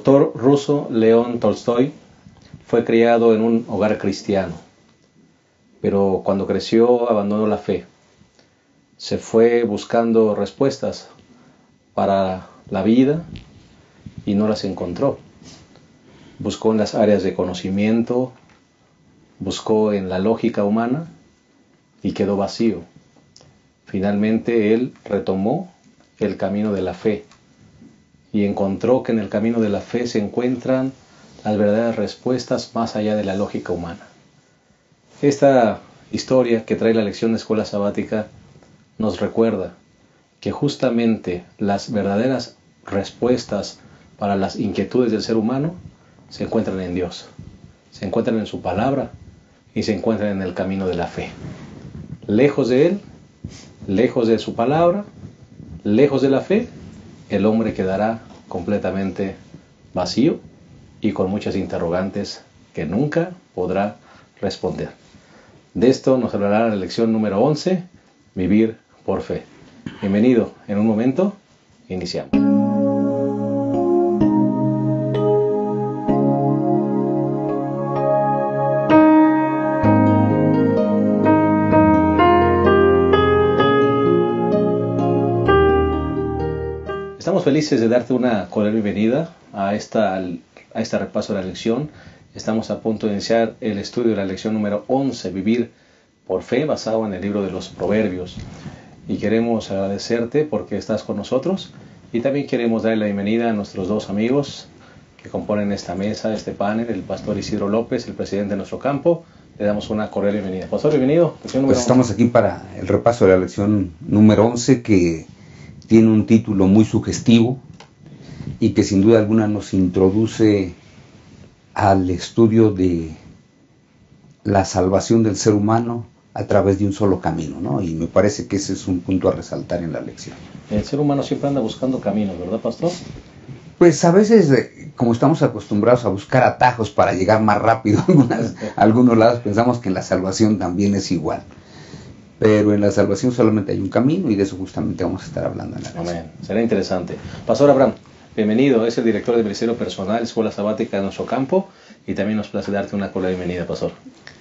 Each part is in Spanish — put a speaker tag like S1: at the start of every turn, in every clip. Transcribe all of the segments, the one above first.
S1: autor ruso León Tolstoy fue criado en un hogar cristiano, pero cuando creció abandonó la fe. Se fue buscando respuestas para la vida y no las encontró. Buscó en las áreas de conocimiento, buscó en la lógica humana y quedó vacío. Finalmente él retomó el camino de la fe y encontró que en el camino de la fe se encuentran las verdaderas respuestas más allá de la lógica humana. Esta historia que trae la lección de escuela sabática nos recuerda que justamente las verdaderas respuestas para las inquietudes del ser humano se encuentran en Dios, se encuentran en su palabra y se encuentran en el camino de la fe. Lejos de Él, lejos de su palabra, lejos de la fe, el hombre quedará completamente vacío y con muchas interrogantes que nunca podrá responder. De esto nos hablará la lección número 11, vivir por fe. Bienvenido, en un momento iniciamos. Estamos felices de darte una cordial bienvenida a este repaso de la lección. Estamos a punto de iniciar el estudio de la lección número 11, Vivir por Fe, basado en el libro de los Proverbios. Y queremos agradecerte porque estás con nosotros y también queremos darle la bienvenida a nuestros dos amigos que componen esta mesa, este panel, el pastor Isidro López, el presidente de nuestro campo. Le damos una cordial bienvenida. Pastor, bienvenido.
S2: Pues estamos aquí para el repaso de la lección número 11, que tiene un título muy sugestivo y que sin duda alguna nos introduce al estudio de la salvación del ser humano a través de un solo camino, ¿no? Y me parece que ese es un punto a resaltar en la lección.
S1: El ser humano siempre anda buscando caminos, ¿verdad, pastor?
S2: Pues a veces, como estamos acostumbrados a buscar atajos para llegar más rápido a algunos lados, pensamos que en la salvación también es igual. Pero en la salvación solamente hay un camino y de eso justamente vamos a estar hablando en la lección.
S1: Amén. Será interesante. Pastor Abraham, bienvenido. Es el director del Ministerio Personal, Escuela Sabática de nuestro campo, y también nos place darte una cordial bienvenida, pastor.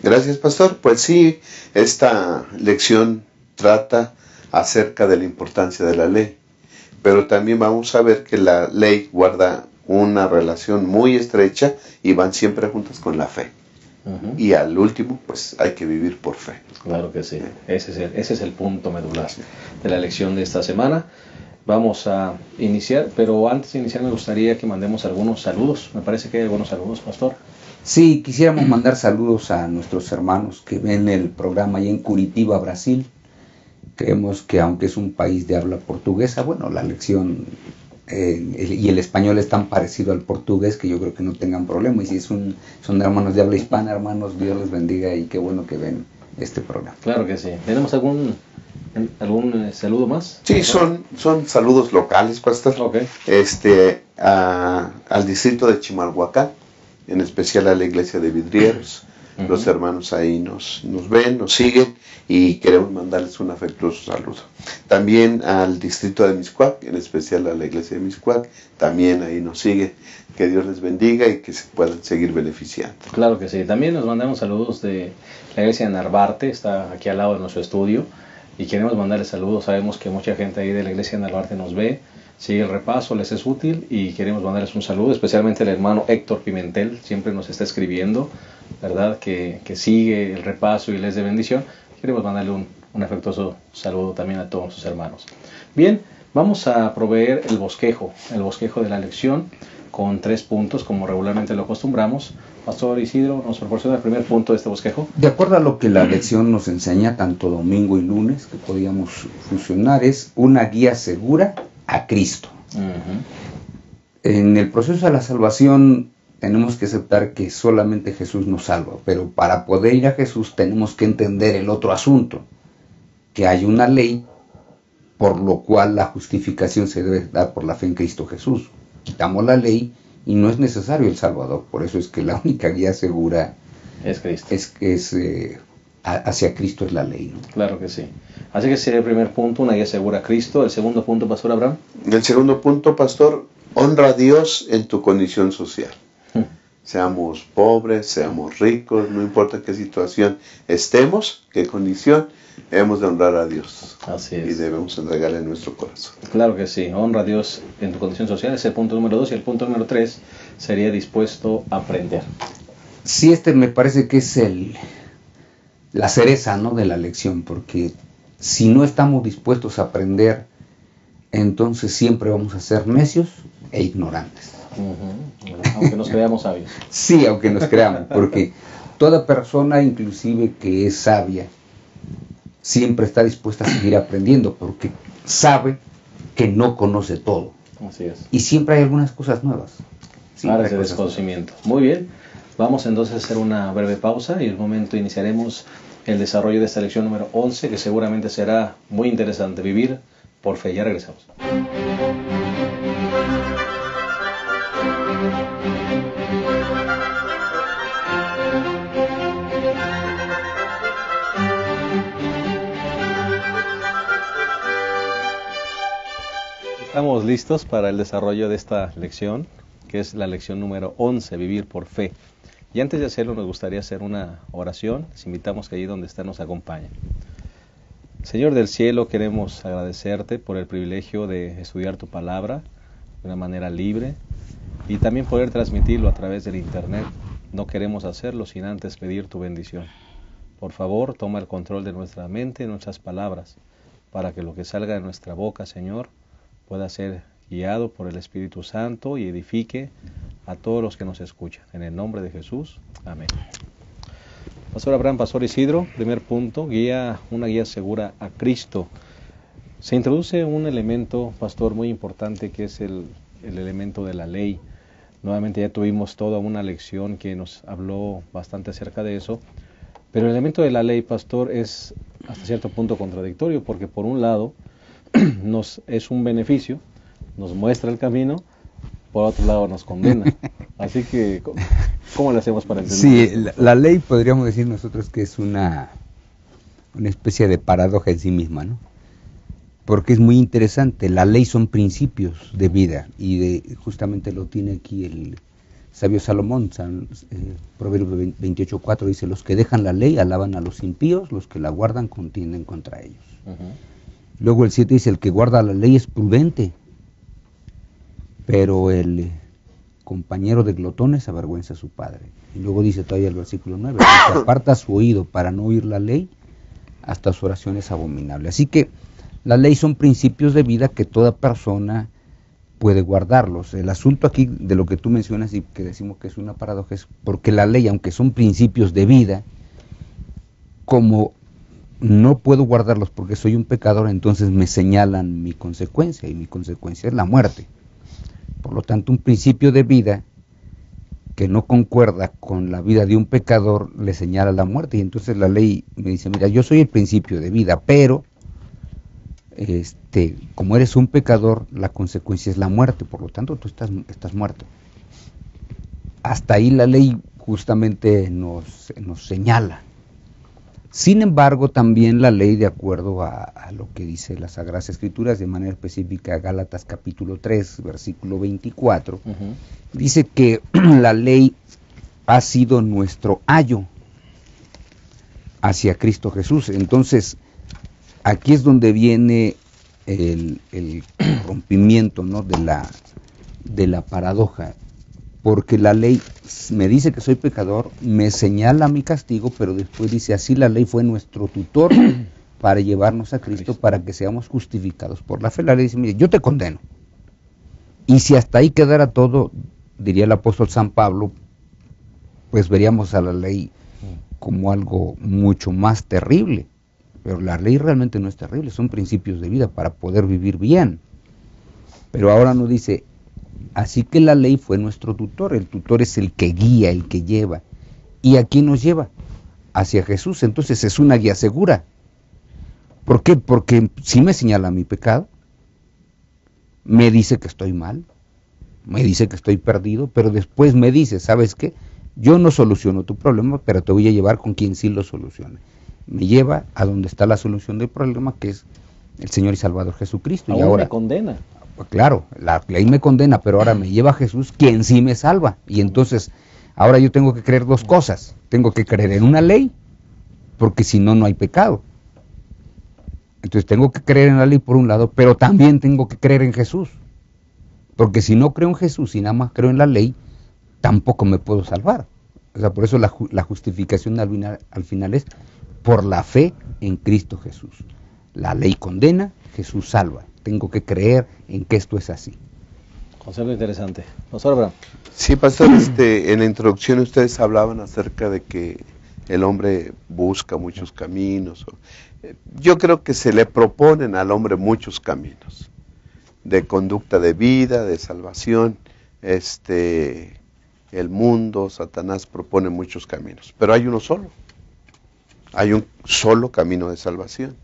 S3: Gracias, pastor. Pues sí, esta lección trata acerca de la importancia de la ley, pero también vamos a ver que la ley guarda una relación muy estrecha y van siempre juntas con la fe. Y al último, pues hay que vivir por fe.
S1: Claro que sí. Ese es el punto medular de la lección de esta semana. Vamos a iniciar, pero antes de iniciar me gustaría que mandemos algunos saludos. Me parece que hay algunos saludos, pastor.
S2: Sí, quisiéramos mandar saludos a nuestros hermanos que ven el programa allá en Curitiba, Brasil. Creemos que aunque es un país de habla portuguesa, bueno, la lección y el español es tan parecido al portugués que yo creo que no tengan problema. Y si son hermanos de habla hispana, hermanos, Dios les bendiga y qué bueno que ven este programa.
S1: Claro que sí. ¿Tenemos algún saludo más?
S3: Sí, son saludos locales, pastor.
S1: Okay.
S3: Al distrito de Chimalhuacán, en especial a la iglesia de Vidrieros. Los hermanos ahí nos ven, nos siguen y queremos mandarles un afectuoso saludo. También al distrito de Mixcoac, en especial a la iglesia de Mixcoac, también ahí nos sigue. Que Dios les bendiga y que se puedan seguir beneficiando.
S1: Claro que sí. También nos mandamos saludos de la iglesia de Narvarte, está aquí al lado de nuestro estudio, y queremos mandarles saludos. Sabemos que mucha gente ahí de la iglesia de Narvarte nos ve, sigue el repaso, les es útil y queremos mandarles un saludo, especialmente al hermano Héctor Pimentel, siempre nos está escribiendo, ¿verdad? Que sigue el repaso y les de bendición. Queremos mandarle un afectuoso saludo también a todos sus hermanos. Bien, vamos a proveer el bosquejo de la lección con 3 puntos, como regularmente lo acostumbramos. Pastor Isidro, ¿nos proporciona el primer punto de este bosquejo?
S2: De acuerdo a lo que la lección nos enseña, tanto domingo y lunes, que podíamos fusionar, es una guía segura a Cristo. En el proceso de la salvación tenemos que aceptar que solamente Jesús nos salva, pero para poder ir a Jesús tenemos que entender el otro asunto, que hay una ley por lo cual la justificación se debe dar por la fe en Cristo Jesús. Quitamos la ley y no es necesario el Salvador. Por eso es que la única guía segura
S1: es Cristo.
S2: Hacia Cristo es la ley, ¿no?
S1: Claro que sí. Así que sería el primer punto, una guía segura a Cristo. El segundo punto, pastor Abraham.
S3: El segundo punto, pastor, Honra a Dios en tu condición social. Seamos pobres, seamos ricos, no importa qué situación estemos, qué condición, hemos de honrar a Dios.
S1: Así es.
S3: Y debemos entregarle nuestro corazón.
S1: Claro que sí, honra a Dios en tu condición social, ese es el punto número 2, y el punto número 3 sería dispuesto a aprender.
S2: Sí, me parece que es la cereza, ¿no?, de la lección, porque si no estamos dispuestos a aprender, entonces siempre vamos a ser necios e ignorantes.
S1: Aunque nos creamos sabios.
S2: Sí, aunque nos creamos, porque toda persona, inclusive que es sabia, siempre está dispuesta a seguir aprendiendo, porque sabe que no conoce todo.
S1: Así es.
S2: Y siempre hay algunas cosas nuevas.
S1: Áreas de desconocimiento. Muy bien, vamos entonces a hacer una breve pausa y en un momento iniciaremos el desarrollo de esta lección número 11, que seguramente será muy interesante. Vivir por fe. Ya regresamos. Estamos listos para el desarrollo de esta lección, que es la lección número 11, Vivir por Fe. Y antes de hacerlo nos gustaría hacer una oración. Les invitamos que allí donde está nos acompañen. Señor del cielo, queremos agradecerte por el privilegio de estudiar tu palabra de una manera libre y también poder transmitirlo a través del internet. No queremos hacerlo sin antes pedir tu bendición. Por favor, toma el control de nuestra mente y nuestras palabras, para que lo que salga de nuestra boca, Señor, pueda ser guiado por el Espíritu Santo y edifique a todos los que nos escuchan. En el nombre de Jesús. Amén. Pastor Abraham, Pastor Isidro, primer punto, una guía segura a Cristo. Se introduce un elemento, Pastor, muy importante, que es el elemento de la ley. Nuevamente ya tuvimos toda una lección que nos habló bastante acerca de eso, pero el elemento de la ley, Pastor, es hasta cierto punto contradictorio, porque por un lado es un beneficio, nos muestra el camino, por otro lado nos condena. Así que, ¿cómo le hacemos para entender?
S2: Sí, la ley podríamos decir nosotros que es una especie de paradoja en sí misma, ¿no? Porque es muy interesante. La ley son principios de vida y justamente lo tiene aquí el sabio Salomón. Proverbios 28:4 dice: los que dejan la ley alaban a los impíos, los que la guardan contienden contra ellos. Luego el 7 dice: el que guarda la ley es prudente, pero el compañero de glotones avergüenza a su padre. Y luego dice todavía el versículo 9: el que aparta su oído para no oír la ley, hasta su oración es abominable. Así que la ley son principios de vida que toda persona puede guardarlos. El asunto aquí de lo que tú mencionas y que decimos que es una paradoja es porque la ley, aunque son principios de vida, como no puedo guardarlos porque soy un pecador, entonces me señalan mi consecuencia, y mi consecuencia es la muerte. Por lo tanto, un principio de vida que no concuerda con la vida de un pecador le señala la muerte, y entonces la ley me dice: mira, yo soy el principio de vida, pero como eres un pecador, la consecuencia es la muerte, por lo tanto tú estás muerto. Hasta ahí la ley justamente nos señala. Sin embargo, también la ley, de acuerdo a lo que dice las Sagradas Escrituras, de manera específica Gálatas capítulo 3, versículo 24, dice que la ley ha sido nuestro ayo hacia Cristo Jesús. Entonces, aquí es donde viene el rompimiento, ¿no?, de la paradoja. Porque la ley me dice que soy pecador, me señala mi castigo, pero después dice: así la ley fue nuestro tutor para llevarnos a Cristo, para que seamos justificados por la fe. La ley dice: mire, yo te condeno. Y si hasta ahí quedara todo, diría el apóstol San Pablo, pues veríamos a la ley como algo mucho más terrible. Pero la ley realmente no es terrible, son principios de vida para poder vivir bien. Pero ahora nos dice: así que la ley fue nuestro tutor. El tutor es el que guía, el que lleva. ¿Y a quién nos lleva? Hacia Jesús. Entonces es una guía segura. ¿Por qué? Porque sí me señala mi pecado, me dice que estoy mal, me dice que estoy perdido, pero después me dice: ¿sabes qué? Yo no soluciono tu problema, pero te voy a llevar con quien sí lo solucione. Me lleva a donde está la solución del problema, que es el Señor y Salvador Jesucristo.
S1: Aún
S2: y ahora
S1: me condena.
S2: Pues claro, la ley me condena, pero ahora me lleva a Jesús, quien sí me salva. Y entonces, ahora yo tengo que creer dos cosas. Tengo que creer en una ley, porque si no, no hay pecado. Entonces tengo que creer en la ley por un lado, pero también tengo que creer en Jesús. Porque si no creo en Jesús y nada más creo en la ley, tampoco me puedo salvar. O sea, por eso la justificación al final es por la fe en Cristo Jesús. La ley condena, Jesús salva. Tengo que creer en que esto es así.
S1: Concepto interesante. Pastor Abraham.
S3: Sí, pastor, en la introducción ustedes hablaban acerca de que el hombre busca muchos caminos. Yo creo que se le proponen al hombre muchos caminos de conducta de vida, de salvación. El mundo, Satanás propone muchos caminos, pero hay uno solo. Hay un solo camino de salvación,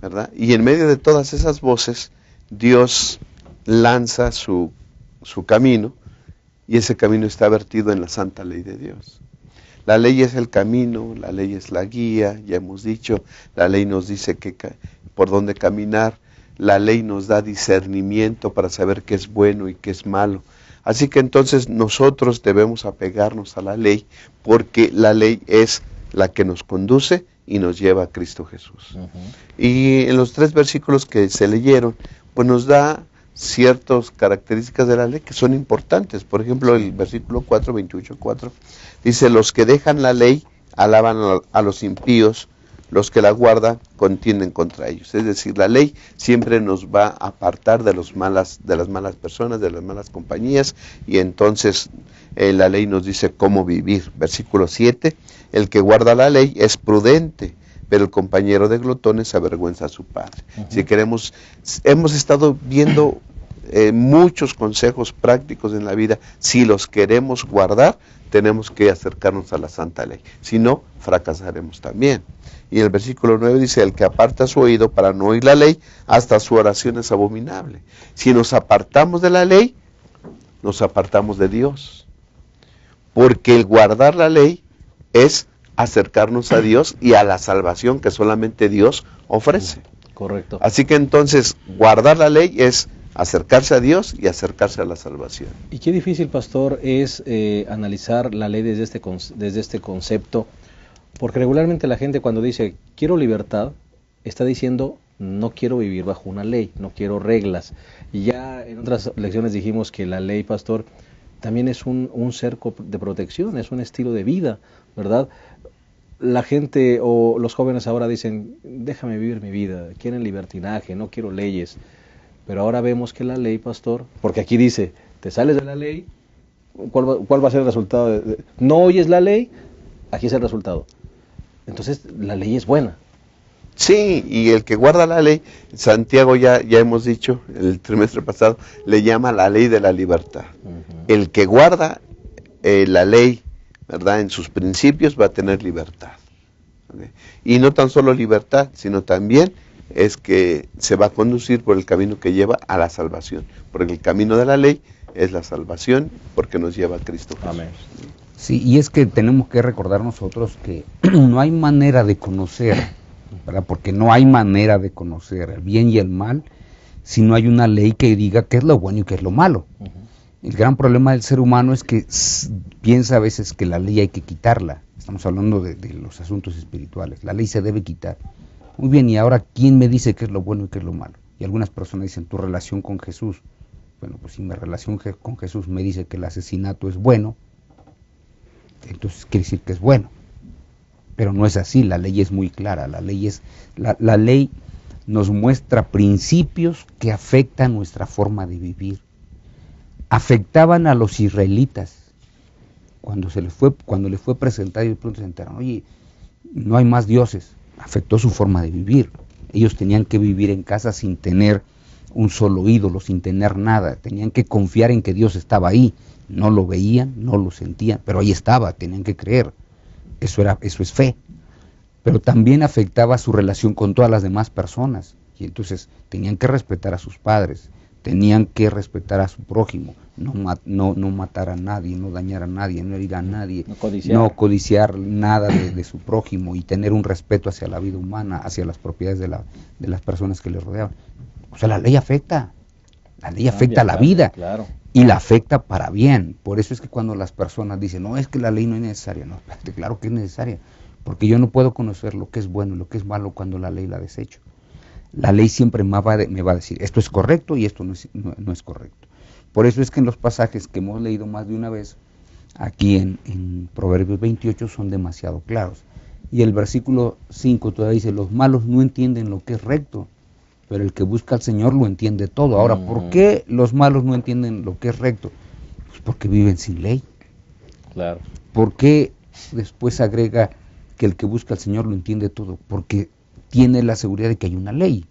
S3: ¿verdad? Y en medio de todas esas voces, Dios lanza su camino, y ese camino está vertido en la santa ley de Dios. La ley es el camino, la ley es la guía, ya hemos dicho, la ley nos dice por dónde caminar, la ley nos da discernimiento para saber qué es bueno y qué es malo. Así que entonces nosotros debemos apegarnos a la ley, porque la ley es la que nos conduce y nos lleva a Cristo Jesús. Uh-huh. Y en los 3 versículos que se leyeron, pues nos da ciertas características de la ley que son importantes. Por ejemplo, el versículo 4, 28:4, dice: los que dejan la ley alaban a los impíos, los que la guardan contienden contra ellos. Es decir, la ley siempre nos va a apartar de las malas personas, de las malas compañías, y entonces la ley nos dice cómo vivir. Versículo 7, el que guarda la ley es prudente, pero el compañero de glotones avergüenza a su padre. Uh-huh. Si queremos, hemos estado viendo muchos consejos prácticos en la vida. Si los queremos guardar, tenemos que acercarnos a la santa ley, si no, fracasaremos también. Y el versículo 9 dice: el que aparta su oído para no oír la ley, hasta su oración es abominable. Si nos apartamos de la ley, nos apartamos de Dios, porque el guardar la ley es acercarnos a Dios y a la salvación que solamente Dios ofrece.
S1: Correcto.
S3: Así que entonces guardar la ley es acercarse a Dios y acercarse a la salvación.
S1: Y qué difícil, pastor, es analizar la ley desde este concepto, porque regularmente la gente cuando dice quiero libertad, está diciendo no quiero vivir bajo una ley, no quiero reglas. Y ya en otras lecciones dijimos que la ley, pastor, también es un cerco de protección, es un estilo de vida, ¿verdad? La gente o los jóvenes ahora dicen, déjame vivir mi vida, quieren libertinaje, no quiero leyes. Pero ahora vemos que la ley, pastor, porque aquí dice, te sales de la ley, ¿cuál va a ser el resultado? No oyes la ley, aquí es el resultado. Entonces, la ley es buena.
S3: Sí, y el que guarda la ley, Santiago ya hemos dicho, el trimestre pasado, le llama la ley de la libertad. Uh-huh. El que guarda la ley, ¿verdad?, en sus principios va a tener libertad. ¿Okay? Y no tan solo libertad, sino también es que se va a conducir por el camino que lleva a la salvación. Porque el camino de la ley es la salvación, porque nos lleva a Cristo Jesús.
S1: Amén.
S2: Sí, y es que tenemos que recordar nosotros que no hay manera de conocer, ¿verdad? Porque no hay manera de conocer el bien y el mal si no hay una ley que diga qué es lo bueno y qué es lo malo. Uh-huh. El gran problema del ser humano es que piensa a veces que la ley hay que quitarla. Estamos hablando de los asuntos espirituales. La ley se debe quitar. Muy bien, y ahora, ¿quién me dice qué es lo bueno y qué es lo malo? Y algunas personas dicen, tu relación con Jesús. Bueno, pues si mi relación con Jesús me dice que el asesinato es bueno, entonces quiere decir que es bueno. Pero no es así, la ley es muy clara. La ley nos muestra principios que afectan nuestra forma de vivir. Afectaban a los israelitas. Cuando les fue presentado y de pronto se enteraron, oye, no hay más dioses. Afectó su forma de vivir. Ellos tenían que vivir en casa sin tener un solo ídolo, sin tener nada. Tenían que confiar en que Dios estaba ahí. No lo veían, no lo sentían, pero ahí estaba, tenían que creer. Eso es fe. Pero también afectaba su relación con todas las demás personas. Y entonces tenían que respetar a sus padres, tenían que respetar a su prójimo, no matar a nadie, no dañar a nadie, no herir a nadie, no codiciar nada de su prójimo y tener un respeto hacia la vida humana, hacia las propiedades de las personas que le rodeaban. O sea, la ley afecta. La ley afecta a la vida.
S1: Claro.
S2: Y la afecta para bien. Por eso es que cuando las personas dicen, no, es que la ley no es necesaria. No, espérate, claro que es necesaria. Porque yo no puedo conocer lo que es bueno y lo que es malo cuando la ley la desecho. La ley siempre me va a decir, esto es correcto y esto no es correcto. Por eso es que en los pasajes que hemos leído más de una vez, aquí en Proverbios 28, son demasiado claros. Y el versículo 5 todavía dice, los malos no entienden lo que es recto, pero el que busca al Señor lo entiende todo. Ahora, ¿por qué los malos no entienden lo que es recto? Pues porque viven sin ley.
S1: Claro.
S2: ¿Por qué después agrega que el que busca al Señor lo entiende todo? Porque tiene la seguridad de que hay una ley.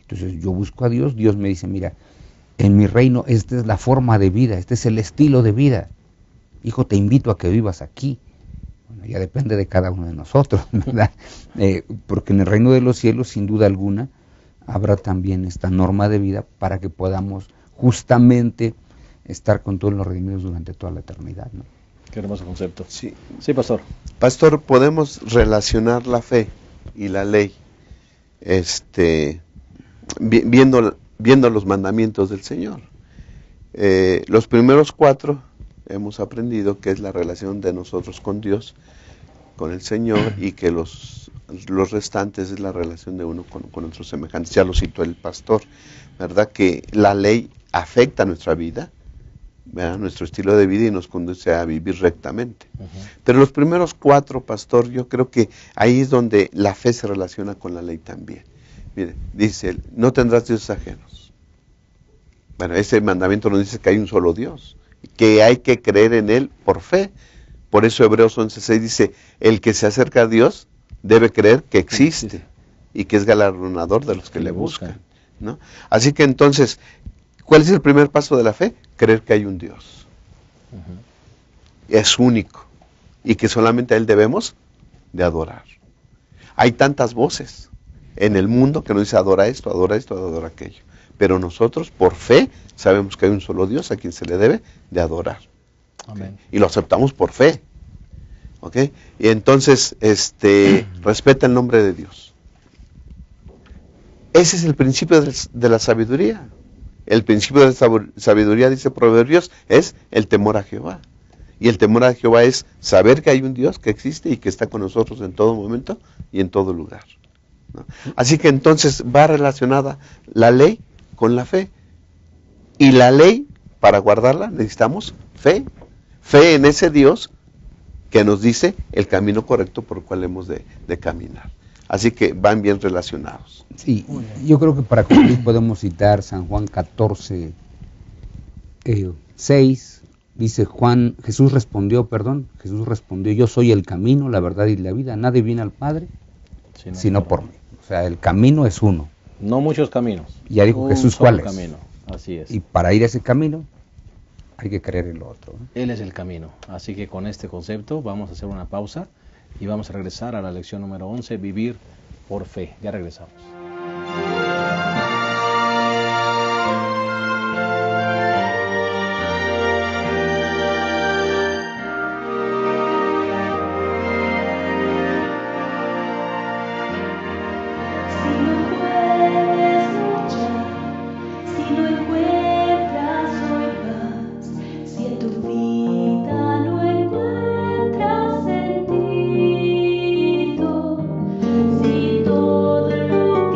S2: Entonces yo busco a Dios, Dios me dice, mira, en mi reino esta es la forma de vida, este es el estilo de vida. Hijo, te invito a que vivas aquí. Bueno, ya depende de cada uno de nosotros, ¿verdad? Porque en el reino de los cielos, sin duda alguna, habrá también esta norma de vida para que podamos justamente estar con todos los redimidos durante toda la eternidad, ¿no?
S1: Qué hermoso concepto.
S3: Sí.
S1: Sí, pastor.
S3: Pastor, podemos relacionar la fe y la ley, viendo los mandamientos del Señor. Los primeros 4 hemos aprendido que es la relación de nosotros con Dios, con el Señor, y que los restantes es la relación de uno con otros semejantes. Ya lo citó el pastor, ¿verdad? Que la ley afecta nuestra vida, ¿verdad? Nuestro estilo de vida, y nos conduce a vivir rectamente. Pero los primeros 4, pastor, yo creo que ahí es donde la fe se relaciona con la ley también. Mire, dice él, no tendrás dioses ajenos. Bueno, ese mandamiento nos dice que hay un solo Dios, que hay que creer en Él por fe. Por eso Hebreos 11:6 dice, el que se acerca a Dios debe creer que existe y que es galardonador de los que le buscan, ¿no? Así que entonces, ¿cuál es el primer paso de la fe? Creer que hay un Dios. Es único y que solamente a Él debemos de adorar. Hay tantas voces en el mundo que nos dice adora esto, adora esto, adora aquello. Pero nosotros, por fe, sabemos que hay un solo Dios a quien se le debe de adorar.
S1: Amén.
S3: Y lo aceptamos por fe. ¿Ok? Y entonces, respeta el nombre de Dios. Ese es el principio de la sabiduría. El principio de la sabiduría, dice Proverbios, es el temor a Jehová. Y el temor a Jehová es saber que hay un Dios que existe y que está con nosotros en todo momento y en todo lugar, ¿no? Así que entonces va relacionada la ley con la fe. Y la ley, para guardarla, necesitamos fe. Fe en ese Dios que nos dice el camino correcto por el cual hemos de caminar. Así que van bien relacionados.
S2: Sí, yo creo que para concluir podemos citar San Juan 14, 6, dice Jesús respondió, yo soy el camino, la verdad y la vida, nadie viene al Padre sino por mí. O sea, el camino es uno.
S1: No muchos caminos.
S2: Y ya dijo Jesús cuál es.
S1: Camino. Así es.
S2: Y para ir a ese camino hay que creer en lo otro, ¿no?
S1: Él es el camino. Así que con este concepto vamos a hacer una pausa y vamos a regresar a la lección número 11, vivir por fe. Ya regresamos.
S4: Todo lo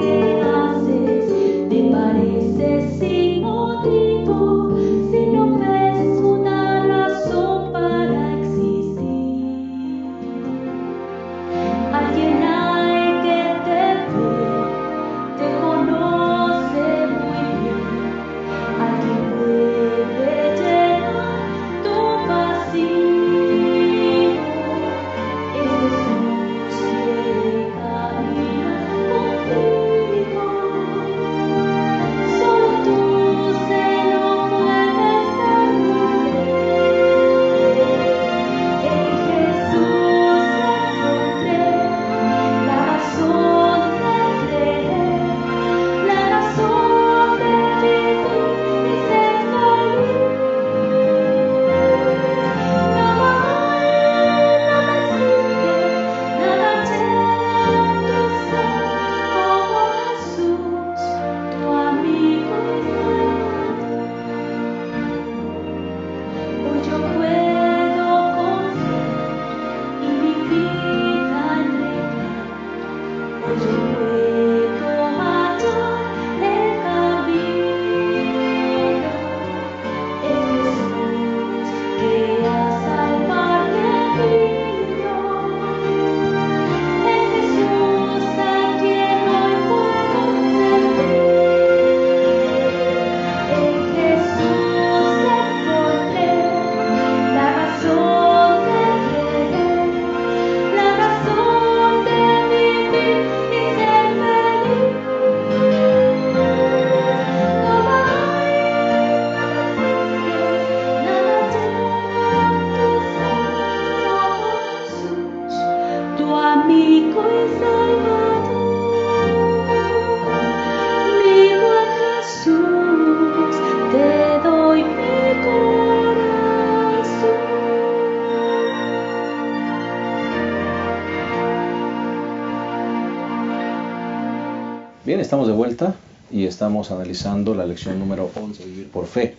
S1: Bien, estamos de vuelta y estamos analizando la lección número 11, Vivir por Fe.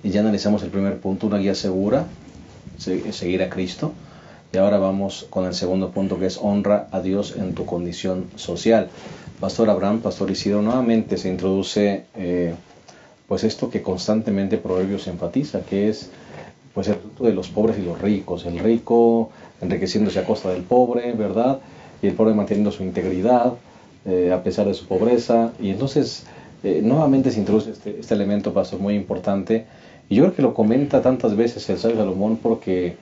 S1: Y ya analizamos el primer punto, una guía segura, seguir a Cristo. Y ahora vamos con el segundo punto, que es honra a Dios en tu condición social. Pastor Abraham, Pastor Isidro, nuevamente se introduce pues esto que constantemente Proverbios enfatiza, que es pues el asunto de los pobres y los ricos. El rico enriqueciéndose a costa del pobre, ¿verdad? Y el pobre manteniendo su integridad a pesar de su pobreza. Y entonces nuevamente se introduce este elemento, pastor, muy importante. Y yo creo que lo comenta tantas veces el sabio Salomón porque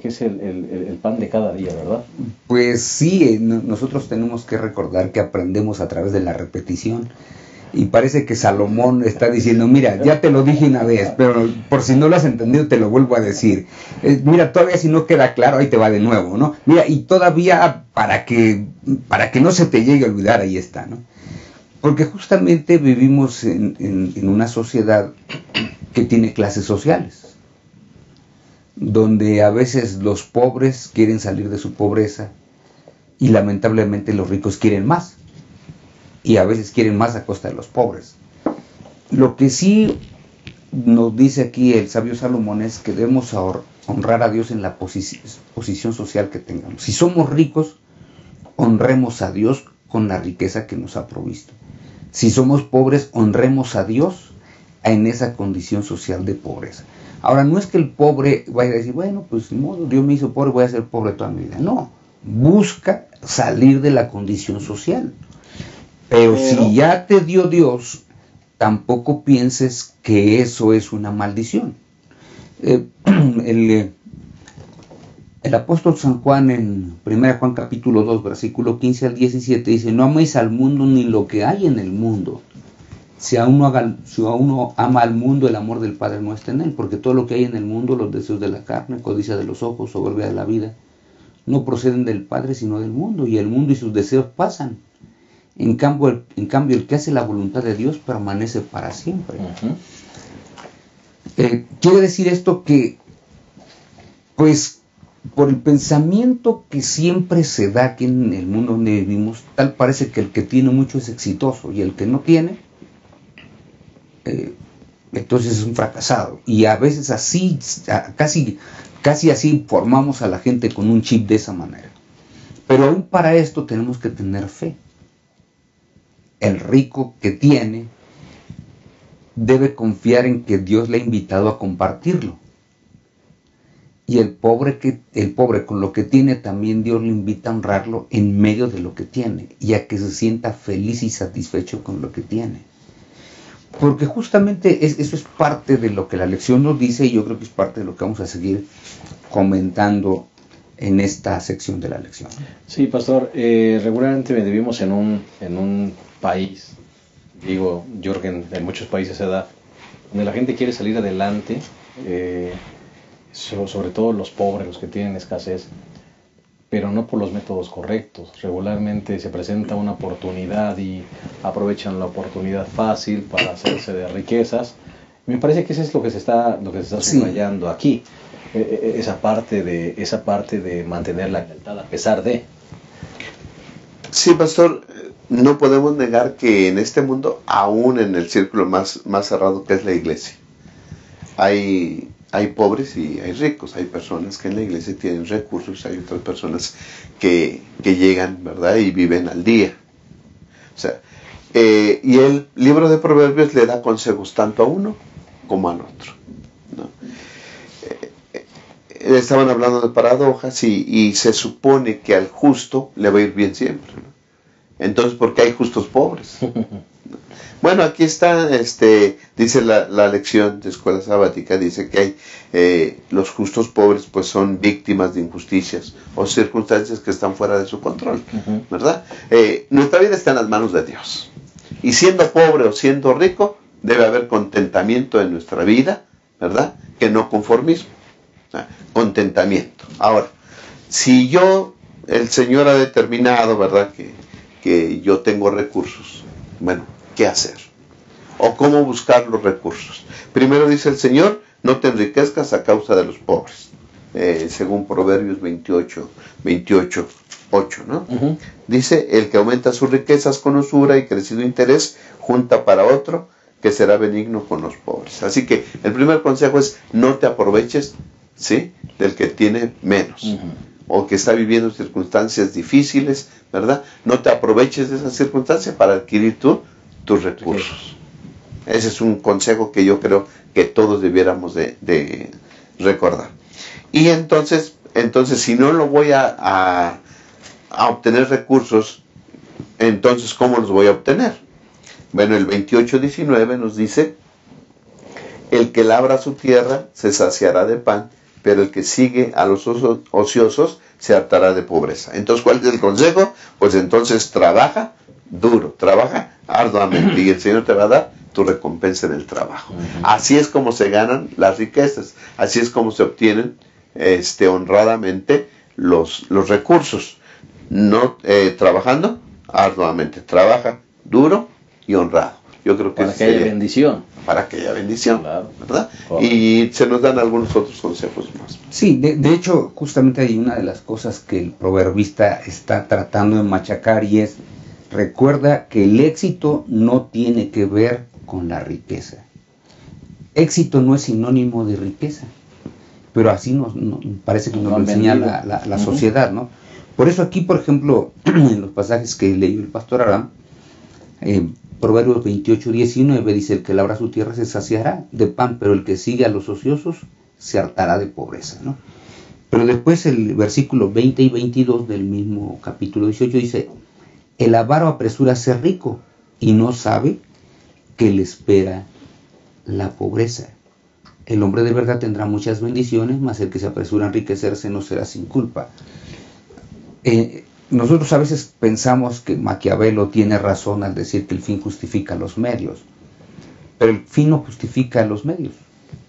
S1: es el pan de cada día, ¿verdad?
S2: Pues sí, nosotros tenemos que recordar que aprendemos a través de la repetición. Y parece que Salomón está diciendo, mira, ya te lo dije una vez, pero por si no lo has entendido te lo vuelvo a decir. Mira, todavía si no queda claro, ahí te va de nuevo, ¿no? Mira, y todavía para que no se te llegue a olvidar, ahí está, ¿no? Porque justamente vivimos en una sociedad que tiene clases sociales, donde a veces los pobres quieren salir de su pobreza y lamentablemente los ricos quieren más. Y a veces quieren más a costa de los pobres. Lo que sí nos dice aquí el sabio Salomón es que debemos honrar a Dios en la posición social que tengamos. Si somos ricos, honremos a Dios con la riqueza que nos ha provisto. Si somos pobres, honremos a Dios en esa condición social de pobreza. Ahora, no es que el pobre vaya a decir, bueno, pues de modo, Dios me hizo pobre, voy a ser pobre toda mi vida. No, busca salir de la condición social. Pero si ya te dio Dios, tampoco pienses que eso es una maldición. El apóstol San Juan en 1 Juan capítulo 2, versículo 15 al 17 dice, no améis al mundo ni lo que hay en el mundo. Si a uno ama al mundo, el amor del Padre no está en él, porque todo lo que hay en el mundo, los deseos de la carne, codicia de los ojos, soberbia de la vida, no proceden del Padre sino del mundo, y el mundo y sus deseos pasan. En cambio, el que hace la voluntad de Dios permanece para siempre. Quiere decir esto que, pues, por el pensamiento que siempre se da aquí en el mundo donde vivimos, tal parece que el que tiene mucho es exitoso y el que no tiene, entonces es un fracasado. Y a veces así, casi así formamos a la gente con un chip de esa manera. Pero aún para esto tenemos que tener fe. El rico que tiene debe confiar en que Dios le ha invitado a compartirlo. Y el pobre con lo que tiene también Dios le invita a honrarlo en medio de lo que tiene y a que se sienta feliz y satisfecho con lo que tiene. Porque justamente eso es parte de lo que la lección nos dice y yo creo que es parte de lo que vamos a seguir comentando en esta sección de la lección.
S1: Sí, pastor, regularmente vivimos en un país, digo, Jürgen, en muchos países se da, donde la gente quiere salir adelante, sobre todo los pobres, los que tienen escasez, pero no por los métodos correctos. Regularmente se presenta una oportunidad y aprovechan la oportunidad fácil para hacerse de riquezas. Me parece que eso es lo que se está subrayando aquí, esa parte de mantener la lealtad a pesar de.
S3: Sí, pastor, no podemos negar que en este mundo, aún en el círculo más cerrado que es la iglesia, hay pobres y hay ricos. Hay personas que en la iglesia tienen recursos, hay otras personas que llegan, ¿verdad? Y viven al día. O sea, y el libro de Proverbios le da consejos tanto a uno como al otro, ¿no? Estaban hablando de paradojas y se supone que al justo le va a ir bien siempre, ¿no? Entonces, ¿por qué hay justos pobres? Bueno, aquí está, dice la lección de escuela sabática, dice que hay los justos pobres pues son víctimas de injusticias o circunstancias que están fuera de su control, ¿verdad? Nuestra vida está en las manos de Dios. Y siendo pobre o siendo rico, debe haber contentamiento en nuestra vida, ¿verdad? Que no conformismo. Contentamiento. Ahora, si el Señor ha determinado, ¿verdad? Que yo tengo recursos, bueno, ¿qué hacer? ¿O cómo buscar los recursos? Primero dice el Señor, no te enriquezcas a causa de los pobres. según Proverbios 28, 8, ¿no? Dice, el que aumenta sus riquezas con usura y crecido interés, junta para otro, que será benigno con los pobres. Así que el primer consejo es, no te aproveches, ¿sí?, del que tiene menos, o que está viviendo circunstancias difíciles, ¿verdad? No te aproveches de esas circunstancias para adquirir tus recursos. Ese es un consejo que yo creo que todos debiéramos de recordar. Y entonces si no lo voy a obtener recursos, entonces ¿cómo los voy a obtener? Bueno, el 28:19 nos dice, el que labra su tierra se saciará de pan, pero el que sigue a los ociosos se hartará de pobreza. Entonces, ¿cuál es el consejo? Pues entonces trabaja duro, trabaja arduamente, y el Señor te va a dar tu recompensa en el trabajo. Así es como se ganan las riquezas, así es como se obtienen honradamente los recursos. No trabajando arduamente, trabaja duro y honrado. Yo creo que
S1: para que haya bendición.
S3: Para que haya bendición,
S1: claro,
S3: ¿verdad? Y se nos dan algunos otros consejos más.
S2: Sí, de hecho, justamente hay una de las cosas que el proverbista está tratando de machacar, y es, recuerda que el éxito no tiene que ver con la riqueza. Éxito no es sinónimo de riqueza, pero así parece que nos lo enseña la sociedad, ¿no? Por eso aquí, por ejemplo, en los pasajes que leyó el pastor Abraham, Proverbios 28:19 dice, el que labra su tierra se saciará de pan, pero el que sigue a los ociosos se hartará de pobreza, ¿no? Pero después el versículo 20 y 22 del mismo capítulo 18 dice, el avaro apresura a ser rico y no sabe que le espera la pobreza. El hombre de verdad tendrá muchas bendiciones, mas el que se apresura a enriquecerse no será sin culpa. Nosotros a veces pensamos que Maquiavelo tiene razón al decir que el fin justifica los medios, pero el fin no justifica los medios.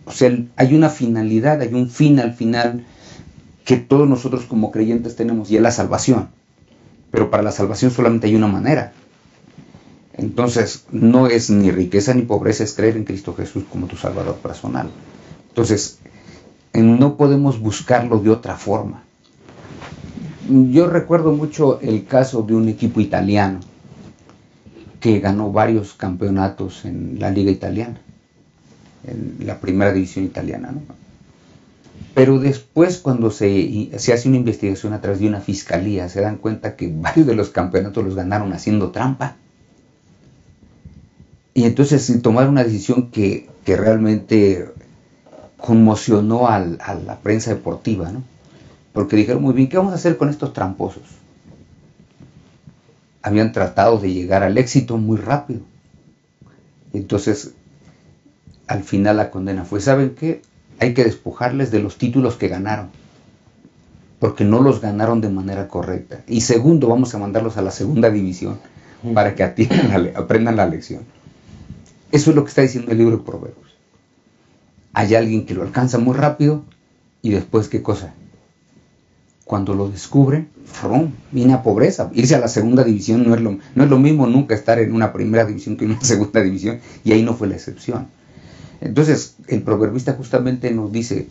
S2: O sea, hay una finalidad, hay un fin al final que todos nosotros como creyentes tenemos, y es la salvación. Pero para la salvación solamente hay una manera. Entonces, no es ni riqueza ni pobreza, es creer en Cristo Jesús como tu Salvador personal. Entonces, no podemos buscarlo de otra forma. Yo recuerdo mucho el caso de un equipo italiano que ganó varios campeonatos en la liga italiana, en la primera división italiana, ¿no? Pero después, cuando se hace una investigación a través de una fiscalía, se dan cuenta que varios de los campeonatos los ganaron haciendo trampa. Y entonces tomaron una decisión que realmente conmocionó a la prensa deportiva, ¿no? Porque dijeron, muy bien, ¿qué vamos a hacer con estos tramposos? Habían tratado de llegar al éxito muy rápido. Entonces, al final la condena fue, ¿saben qué? Hay que despojarles de los títulos que ganaron, porque no los ganaron de manera correcta. Y segundo, vamos a mandarlos a la segunda división para que aprendan la lección. Eso es lo que está diciendo el libro de Proverbios. Hay alguien que lo alcanza muy rápido y después, ¿qué cosa? Cuando lo descubren, viene a pobreza. Irse a la segunda división no es lo mismo nunca estar en una primera división que en una segunda división, y ahí no fue la excepción. Entonces, el proverbista justamente nos dice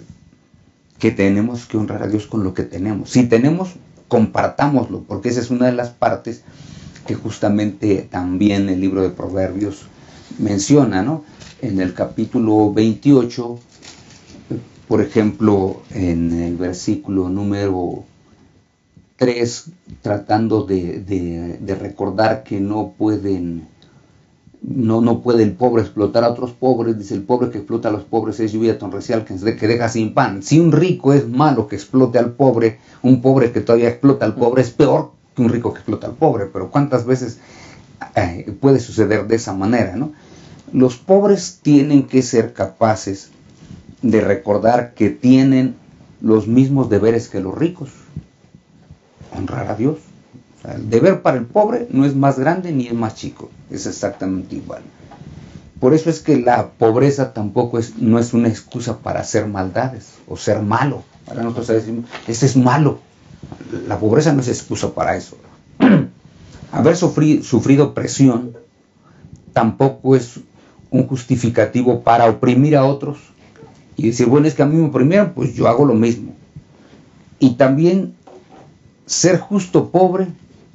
S2: que tenemos que honrar a Dios con lo que tenemos. Si tenemos, compartámoslo, porque esa es una de las partes que justamente también el libro de Proverbios menciona, ¿no? En el capítulo 28, por ejemplo, en el versículo número 3, tratando de recordar que no puede el pobre explotar a otros pobres, dice, el pobre que explota a los pobres es lluvia torrencial que deja sin pan. Si un rico es malo que explote al pobre, un pobre que todavía explota al pobre es peor que un rico que explota al pobre. Pero ¿cuántas veces puede suceder de esa manera, ¿no? Los pobres tienen que ser capaces de recordar que tienen los mismos deberes que los ricos. Honrar a Dios. O sea, el deber para el pobre no es más grande ni es más chico, es exactamente igual. Por eso es que la pobreza tampoco no es una excusa para hacer maldades o ser malo. Para nosotros decimos, ese es malo. La pobreza no es excusa para eso. Haber sufrido presión tampoco es un justificativo para oprimir a otros y decir, bueno, es que a mí me oprimieron, pues yo hago lo mismo. Y también ser justo pobre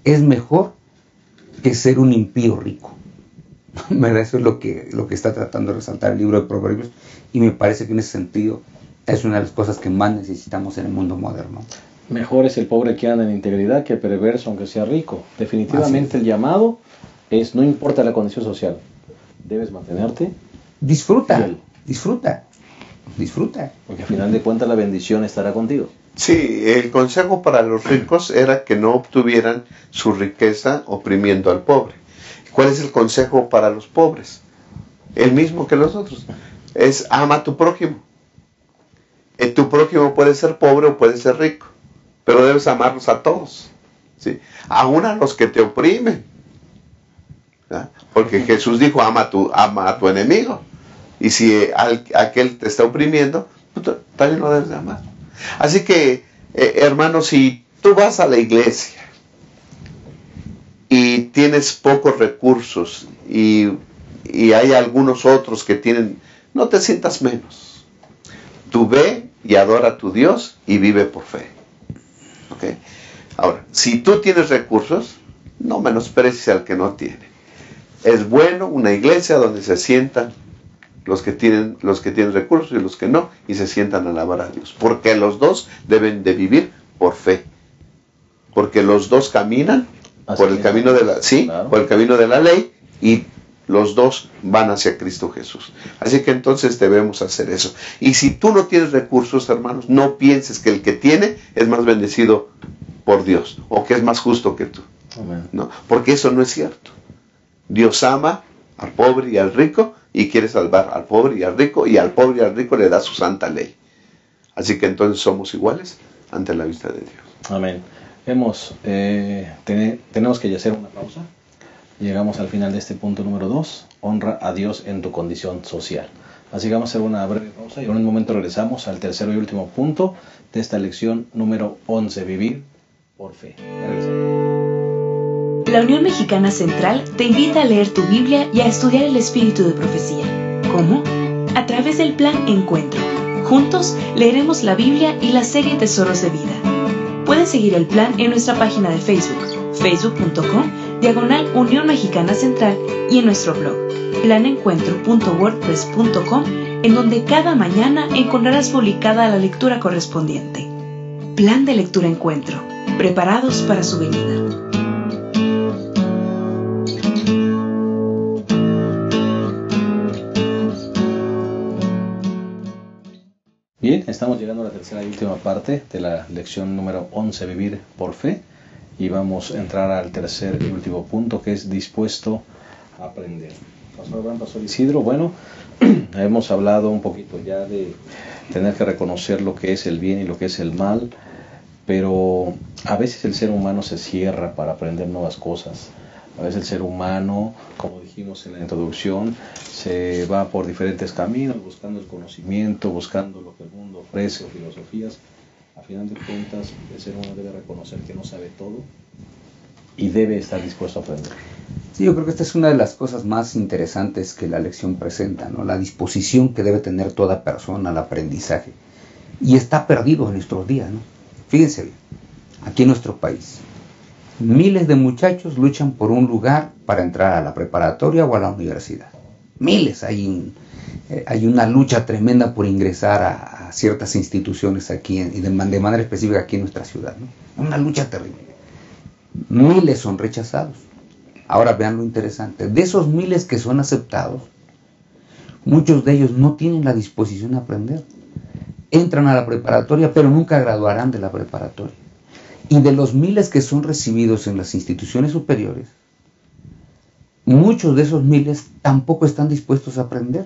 S2: es mejor que ser un impío rico. Eso es lo que está tratando de resaltar el libro de Proverbios, y me parece que en ese sentido es una de las cosas que más necesitamos en el mundo moderno.
S1: Mejor es el pobre que anda en integridad que el perverso aunque sea rico. Definitivamente el llamado es, no importa la condición social, debes mantenerte fiel.
S2: Disfruta.
S1: Porque al final de cuentas la bendición estará contigo.
S3: Sí, el consejo para los ricos era que no obtuvieran su riqueza oprimiendo al pobre. ¿Cuál es el consejo para los pobres? El mismo que los otros. Es ama a tu prójimo. Tu prójimo puede ser pobre o puede ser rico, pero debes amarlos a todos, ¿sí? Aún a los que te oprimen, ¿verdad? Porque Jesús dijo, ama a tu enemigo. Y si aquel te está oprimiendo, tú también lo debes de amar. Así que, hermanos, si tú vas a la iglesia y tienes pocos recursos y hay algunos otros que tienen, no te sientas menos. Tú ve y adora a tu Dios y vive por fe. ¿Okay? Ahora, si tú tienes recursos, no menosprecies al que no tiene. Es bueno una iglesia donde se sientan los que tienen recursos y los que no, y se sientan a alabar a Dios. Porque los dos deben de vivir por fe. Porque los dos caminan por el camino de por el camino de la ley, y los dos van hacia Cristo Jesús. Así que entonces debemos hacer eso. Y si tú no tienes recursos, hermanos, no pienses que el que tiene es más bendecido por Dios o que es más justo que tú.
S1: Amén.
S3: No, porque eso no es cierto. Dios ama al pobre y al rico y quiere salvar al pobre y al rico, y al pobre y al rico le da su santa ley. Así que entonces somos iguales ante la vista de Dios.
S1: Amén. Tenemos que hacer una pausa. Llegamos al final de este punto número 2, honra a Dios en tu condición social. Así que vamos a hacer una breve pausa y en un momento regresamos al tercero y último punto de esta lección número 11, vivir por fe.
S4: La Unión Mexicana Central te invita a leer tu Biblia y a estudiar el espíritu de profecía. ¿Cómo? A través del Plan Encuentro. Juntos leeremos la Biblia y la serie Tesoros de Vida. Puedes seguir el plan en nuestra página de Facebook, facebook.com/Unión Mexicana Central, y en nuestro blog, planencuentro.wordpress.com, en donde cada mañana encontrarás publicada la lectura correspondiente. Plan de Lectura Encuentro, preparados para su venida.
S1: Bien, estamos llegando a la tercera y última parte de la lección número 11, vivir por fe, y vamos a entrar al tercer y último punto, que es dispuesto a aprender. Pastor Isidro, bueno, hemos hablado un poquito ya de tener que reconocer lo que es el bien y lo que es el mal, pero a veces el ser humano se cierra para aprender nuevas cosas. A veces el ser humano, como dijimos en la introducción, se va por diferentes caminos, buscando el conocimiento, buscando lo que el mundo ofrece o filosofías. A final de cuentas, el ser humano debe reconocer que no sabe todo y debe estar dispuesto a aprender.
S2: Sí, yo creo que esta es una de las cosas más interesantes que la lección presenta, ¿no? La disposición que debe tener toda persona al aprendizaje. Y está perdido en nuestros días, ¿no? Fíjense bien, aquí en nuestro país, miles de muchachos luchan por un lugar para entrar a la preparatoria o a la universidad. Miles, hay una lucha tremenda por ingresar a ciertas instituciones aquí, y de manera específica aquí en nuestra ciudad, ¿no? Una lucha terrible. Miles son rechazados. Ahora vean lo interesante, de esos miles que son aceptados, muchos de ellos no tienen la disposición a aprender. Entran a la preparatoria, pero nunca graduarán de la preparatoria. Y de los miles que son recibidos en las instituciones superiores, muchos de esos miles tampoco están dispuestos a aprender.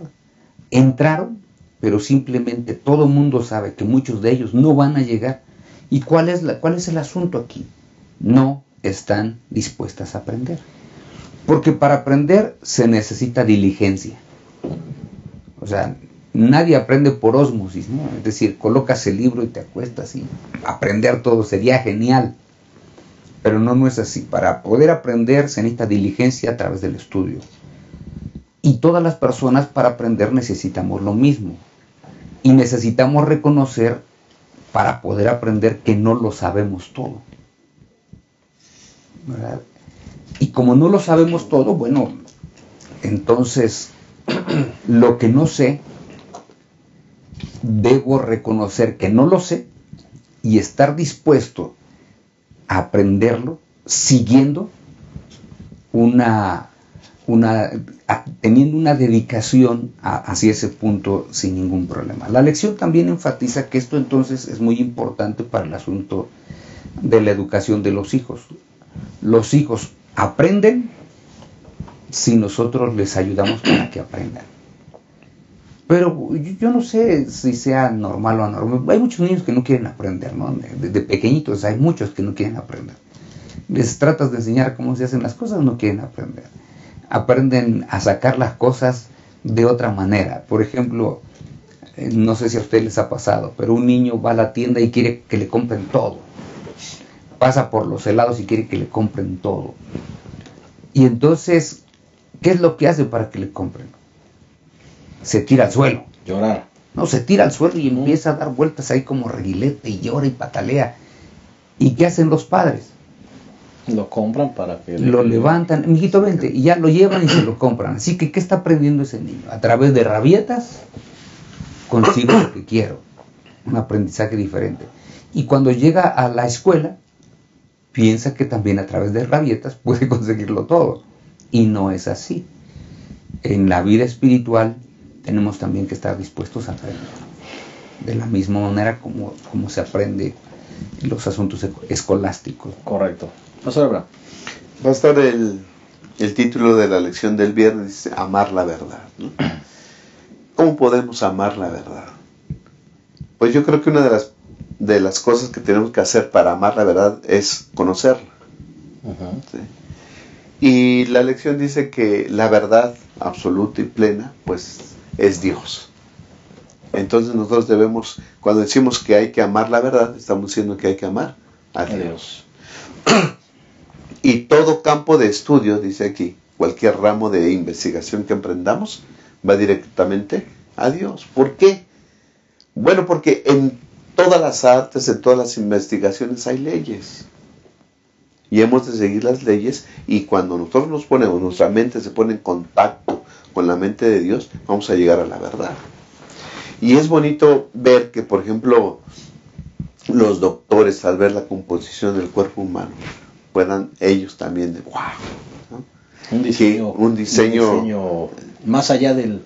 S2: Entraron, pero simplemente todo el mundo sabe que muchos de ellos no van a llegar. ¿Y cuál es el asunto aquí? No están dispuestas a aprender. Porque para aprender se necesita diligencia. O sea, nadie aprende por ósmosis, ¿no? Es decir, colocas el libro y te acuestas y aprender todo sería genial. Pero no es así. Para poder aprender se necesita diligencia a través del estudio. Y todas las personas para aprender necesitamos lo mismo. Y necesitamos reconocer para poder aprender que no lo sabemos todo, ¿verdad? Y como no lo sabemos todo, bueno, entonces lo que no sé, debo reconocer que no lo sé y estar dispuesto a aprenderlo siguiendo teniendo una dedicación hacia ese punto sin ningún problema. La lección también enfatiza que esto entonces es muy importante para el asunto de la educación de los hijos. Los hijos aprenden si nosotros les ayudamos para que aprendan. Pero yo no sé si sea normal o anormal. Hay muchos niños que no quieren aprender, ¿no? De pequeñitos hay muchos que no quieren aprender. Les tratas de enseñar cómo se hacen las cosas, no quieren aprender. Aprenden a sacar las cosas de otra manera. Por ejemplo, no sé si a ustedes les ha pasado, pero un niño va a la tienda y quiere que le compren todo. Pasa por los helados y quiere que le compren todo. Y entonces, ¿qué es lo que hace para que le compren? Se tira al suelo.
S1: Llorar.
S2: No, se tira al suelo y empieza a dar vueltas ahí como reguilete y llora y patalea. ¿Y qué hacen los padres?
S1: Lo compran para que...
S2: Lo levantan, mijito vente, y ya lo llevan y se lo compran. Así que, ¿qué está aprendiendo ese niño? A través de rabietas, consigo lo que quiero. Un aprendizaje diferente. Y cuando llega a la escuela, piensa que también a través de rabietas puede conseguirlo todo. Y no es así. En la vida espiritual tenemos también que estar dispuestos a aprender. De la misma manera como se aprende en los asuntos escolásticos.
S1: Correcto. Pastor Abraham.
S3: Va a estar el título de la lección del viernes, dice, amar la verdad, ¿no? ¿Cómo podemos amar la verdad? Pues yo creo que una de las cosas que tenemos que hacer para amar la verdad es conocerla.
S1: Uh-huh.
S3: ¿Sí? Y la lección dice que la verdad absoluta y plena, pues, es Dios. Entonces nosotros debemos, cuando decimos que hay que amar la verdad, estamos diciendo que hay que amar a Dios. Y todo campo de estudio, dice aquí, cualquier ramo de investigación que emprendamos, va directamente a Dios. ¿Por qué? Bueno, porque en todas las artes, en todas las investigaciones hay leyes. Y hemos de seguir las leyes, y cuando nosotros nos ponemos, nuestra mente se pone en contacto con la mente de Dios, vamos a llegar a la verdad. Y es bonito ver que, por ejemplo, los doctores, al ver la composición del cuerpo humano, puedan ellos también de wow, ¿no? Un diseño
S1: más allá del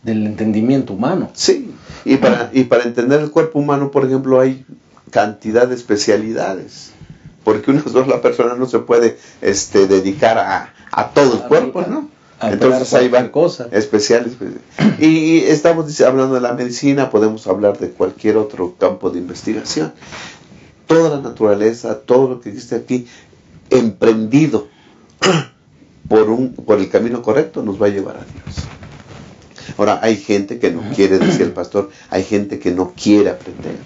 S1: entendimiento humano.
S3: Sí, y para entender el cuerpo humano, por ejemplo, hay cantidad de especialidades, porque una sola persona no se puede dedicar a todo el cuerpo, ¿no? Entonces hay varias cosas especiales. Y estamos hablando de la medicina, podemos hablar de cualquier otro campo de investigación. Toda la naturaleza, todo lo que existe aquí, emprendido por el camino correcto, nos va a llevar a Dios. Ahora, hay gente que no quiere, decía el pastor, hay gente que no quiere aprender.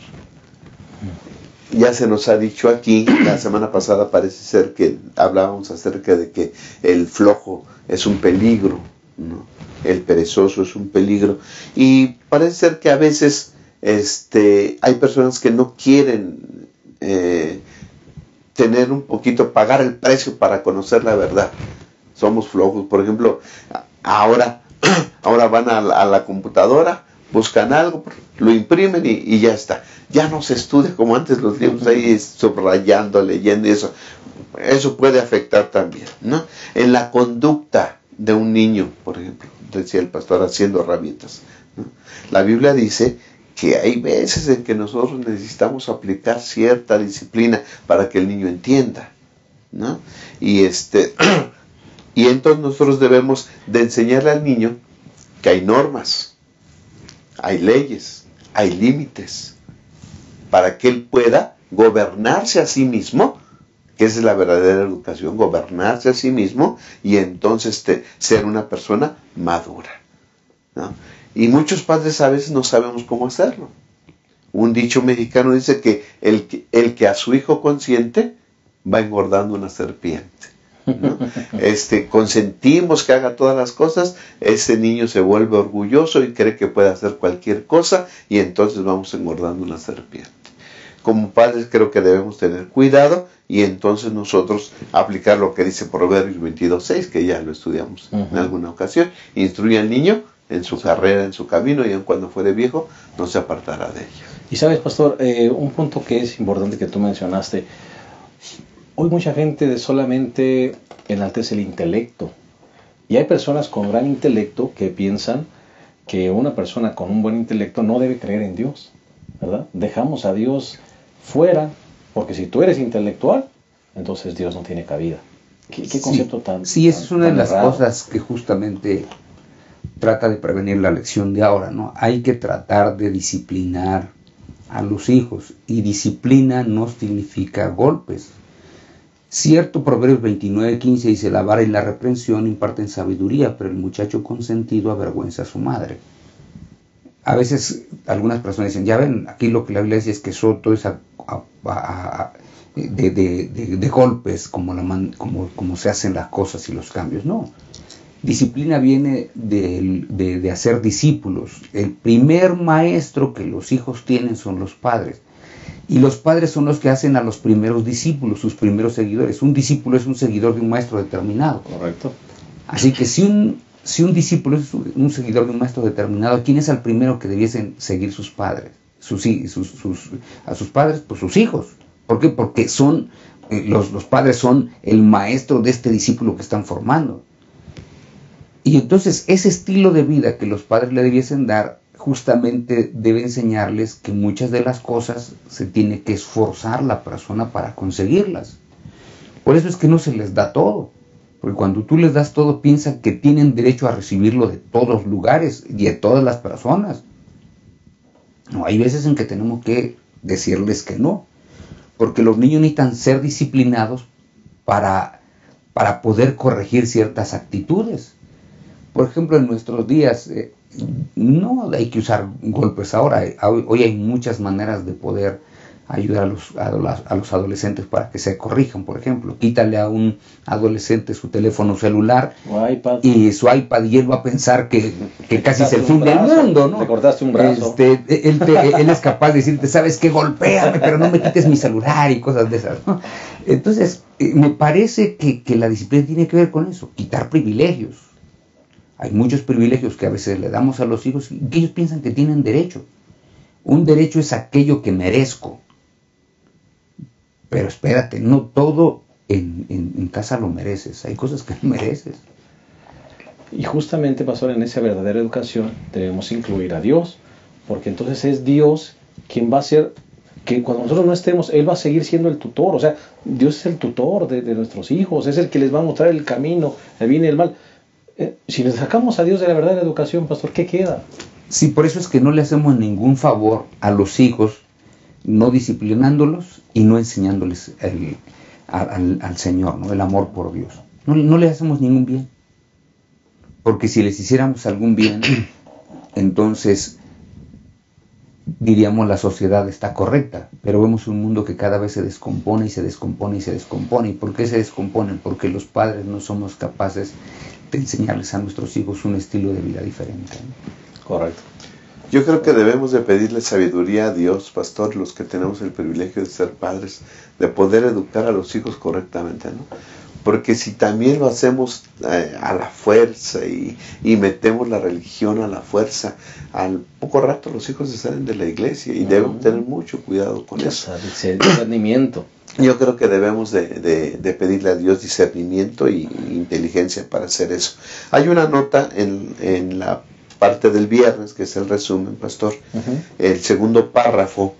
S3: Ya se nos ha dicho aquí, la semana pasada parece ser que hablábamos acerca de que el flojo es un peligro, ¿no? El perezoso es un peligro. Y parece ser que a veces hay personas que no quieren tener un poquito, pagar el precio para conocer la verdad. Somos flojos. Por ejemplo, ahora van a la computadora, buscan algo, lo imprimen y ya está. Ya no se estudia como antes los libros, ahí subrayando, leyendo, y eso puede afectar también, ¿no? En la conducta de un niño, por ejemplo, decía el pastor, haciendo herramientas, ¿no? La Biblia dice que hay veces en que nosotros necesitamos aplicar cierta disciplina para que el niño entienda, ¿no? Y entonces nosotros debemos de enseñarle al niño que hay normas, hay leyes, hay límites, para que él pueda gobernarse a sí mismo, que esa es la verdadera educación, gobernarse a sí mismo y entonces ser una persona madura, ¿no? Y muchos padres a veces no sabemos cómo hacerlo. Un dicho mexicano dice que el que a su hijo consiente va engordando una serpiente, ¿no? Consentimos que haga todas las cosas, ese niño se vuelve orgulloso y cree que puede hacer cualquier cosa y entonces vamos engordando una serpiente. como padres creo que debemos tener cuidado y entonces nosotros aplicar lo que dice Proverbios 22:6, que ya lo estudiamos en alguna ocasión. Instruye al niño en su carrera, en su camino, y aun cuando fuere viejo, no se apartará de ella.
S1: Y sabes, pastor, un punto que es importante que tú mencionaste, hoy mucha gente solamente enaltece el intelecto, y hay personas con gran intelecto que piensan que una persona con un buen intelecto no debe creer en Dios, ¿verdad? Dejamos a Dios fuera, porque si tú eres intelectual, entonces Dios no tiene cabida. ¿Qué concepto tan...
S2: Sí, esa es una de las
S1: errado?
S2: cosas que justamente trata de prevenir la lección de ahora, ¿no? Hay que tratar de disciplinar a los hijos, y disciplina no significa golpes. Cierto, Proverbios 29:15 dice: la vara y la reprensión imparten sabiduría, pero el muchacho consentido avergüenza a su madre. A veces algunas personas dicen, ya ven, aquí lo que la Biblia dice es que todo es de golpes, como se hacen las cosas y los cambios. No, disciplina viene de hacer discípulos. El primer maestro que los hijos tienen son los padres. Y los padres son los que hacen a los primeros discípulos, sus primeros seguidores. Un discípulo es un seguidor de un maestro determinado.
S1: Correcto.
S2: Así que si un discípulo es un seguidor de un maestro determinado, ¿quién es el primero que debiesen seguir sus padres? A sus padres, pues sus hijos. ¿Por qué? Porque los padres son el maestro de este discípulo que están formando. Y entonces ese estilo de vida que los padres le debiesen dar, justamente debe enseñarles que muchas de las cosas se tiene que esforzar la persona para conseguirlas. Por eso es que no se les da todo, porque cuando tú les das todo piensan que tienen derecho a recibirlo de todos lugares y de todas las personas. No, hay veces en que tenemos que decirles que no, porque los niños necesitan ser disciplinados para poder corregir ciertas actitudes. Por ejemplo, en nuestros días no hay que usar golpes ahora. Hoy hay muchas maneras de poder ayudar a los adolescentes para que se corrijan. Por ejemplo, quítale a un adolescente su teléfono celular y su iPad, y él va a pensar que casi es el fin del mundo, ¿no?
S1: Te cortaste un brazo.
S2: Él es capaz de decirte, ¿sabes qué? Golpéame, pero no me quites mi celular y cosas de esas, ¿no? Entonces, me parece que la disciplina tiene que ver con eso, quitar privilegios. Hay muchos privilegios que a veces le damos a los hijos y que ellos piensan que tienen derecho. Un derecho es aquello que merezco. Pero espérate, no todo en casa lo mereces. Hay cosas que no mereces.
S1: Y justamente, pastor, en esa verdadera educación debemos incluir a Dios, porque entonces es Dios quien va a ser, que cuando nosotros no estemos, Él va a seguir siendo el tutor. O sea, Dios es el tutor de nuestros hijos, es el que les va a mostrar el camino, el bien y el mal. Si le sacamos a Dios de la verdadera educación, pastor, ¿qué queda?
S2: Sí, por eso es que no le hacemos ningún favor a los hijos, no disciplinándolos y no enseñándoles al Señor, ¿no? El amor por Dios. No le hacemos ningún bien. Porque si les hiciéramos algún bien, entonces diríamos la sociedad está correcta. Pero vemos un mundo que cada vez se descompone y se descompone y se descompone. ¿Y por qué se descomponen? Porque los padres no somos capaces de enseñarles a nuestros hijos un estilo de vida diferente, ¿no?
S1: Correcto.
S3: Yo creo que debemos de pedirle sabiduría a Dios, pastor, los que tenemos el privilegio de ser padres, de poder educar a los hijos correctamente, ¿no? Porque si también lo hacemos a la fuerza y metemos la religión a la fuerza, al poco rato los hijos se salen de la iglesia y debemos tener mucho cuidado con eso.
S1: Discernimiento.
S3: Yo creo que debemos de pedirle a Dios discernimiento y inteligencia para hacer eso. Hay una nota en la parte del viernes, que es el resumen, pastor, el segundo párrafo,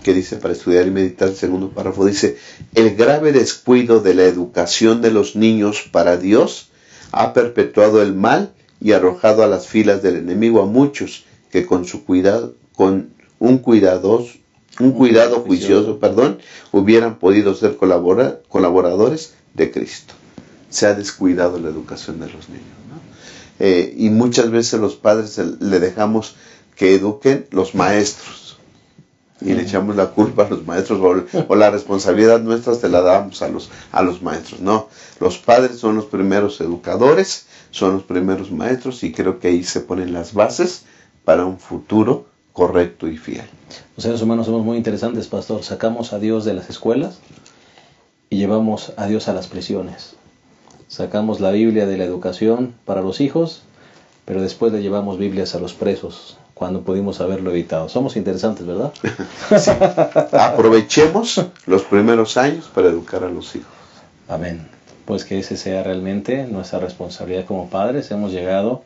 S3: que dice, para estudiar y meditar, el segundo párrafo dice: el grave descuido de la educación de los niños para Dios ha perpetuado el mal y arrojado a las filas del enemigo a muchos que con un cuidado juicioso, hubieran podido ser colaboradores de Cristo. Se ha descuidado la educación de los niños, ¿no? Y muchas veces los padres le dejamos que eduquen los maestros y le echamos la culpa a los maestros, o la responsabilidad nuestra se la damos a los maestros. No, los padres son los primeros educadores, son los primeros maestros, y creo que ahí se ponen las bases para un futuro correcto y fiel.
S1: Los seres humanos somos muy interesantes, pastor. Sacamos a Dios de las escuelas y llevamos a Dios a las prisiones. Sacamos la Biblia de la educación para los hijos, pero después le llevamos Biblias a los presos, cuando pudimos haberlo evitado. Somos interesantes, ¿verdad?
S3: Sí. Aprovechemos los primeros años para educar a los hijos.
S1: Amén. Pues que ese sea realmente nuestra responsabilidad como padres. Hemos llegado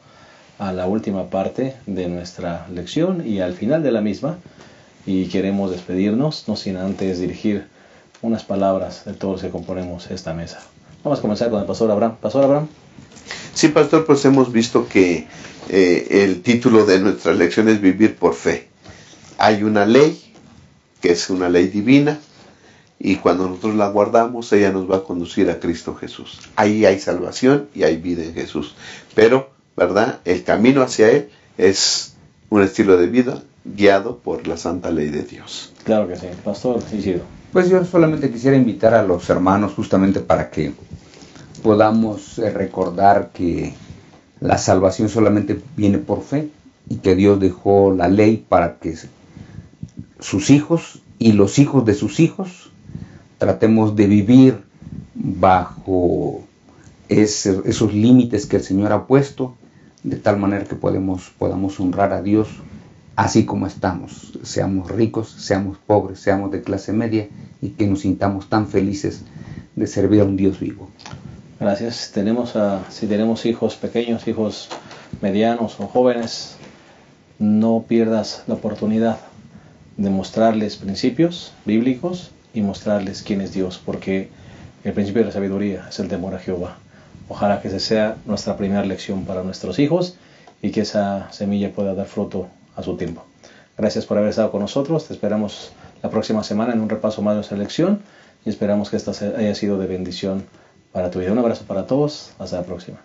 S1: a la última parte de nuestra lección y al final de la misma, y queremos despedirnos, no sin antes dirigir unas palabras de todos los que componemos esta mesa. Vamos a comenzar con el pastor Abraham. Pastor Abraham.
S3: Sí, pastor, pues hemos visto que el título de nuestra lección es Vivir por Fe. Hay una ley, que es una ley divina, y cuando nosotros la guardamos, ella nos va a conducir a Cristo Jesús. Ahí hay salvación y hay vida en Jesús. Pero, ¿verdad? El camino hacia Él es un estilo de vida guiado por la santa ley de Dios.
S1: Claro que sí. Pastor Isidro.
S2: Pues yo solamente quisiera invitar a los hermanos justamente para que podamos recordar que la salvación solamente viene por fe y que Dios dejó la ley para que sus hijos y los hijos de sus hijos tratemos de vivir bajo esos límites que el Señor ha puesto, de tal manera que podamos honrar a Dios así como estamos, seamos ricos, seamos pobres, seamos de clase media, y que nos sintamos tan felices de servir a un Dios vivo.
S1: Gracias. Si tenemos hijos pequeños, hijos medianos o jóvenes, no pierdas la oportunidad de mostrarles principios bíblicos y mostrarles quién es Dios, porque el principio de la sabiduría es el temor a Jehová. Ojalá que esa sea nuestra primera lección para nuestros hijos y que esa semilla pueda dar fruto a su tiempo. Gracias por haber estado con nosotros. Te esperamos la próxima semana en un repaso más de nuestra lección y esperamos que esta haya sido de bendición para tu vida. Un abrazo para todos. Hasta la próxima.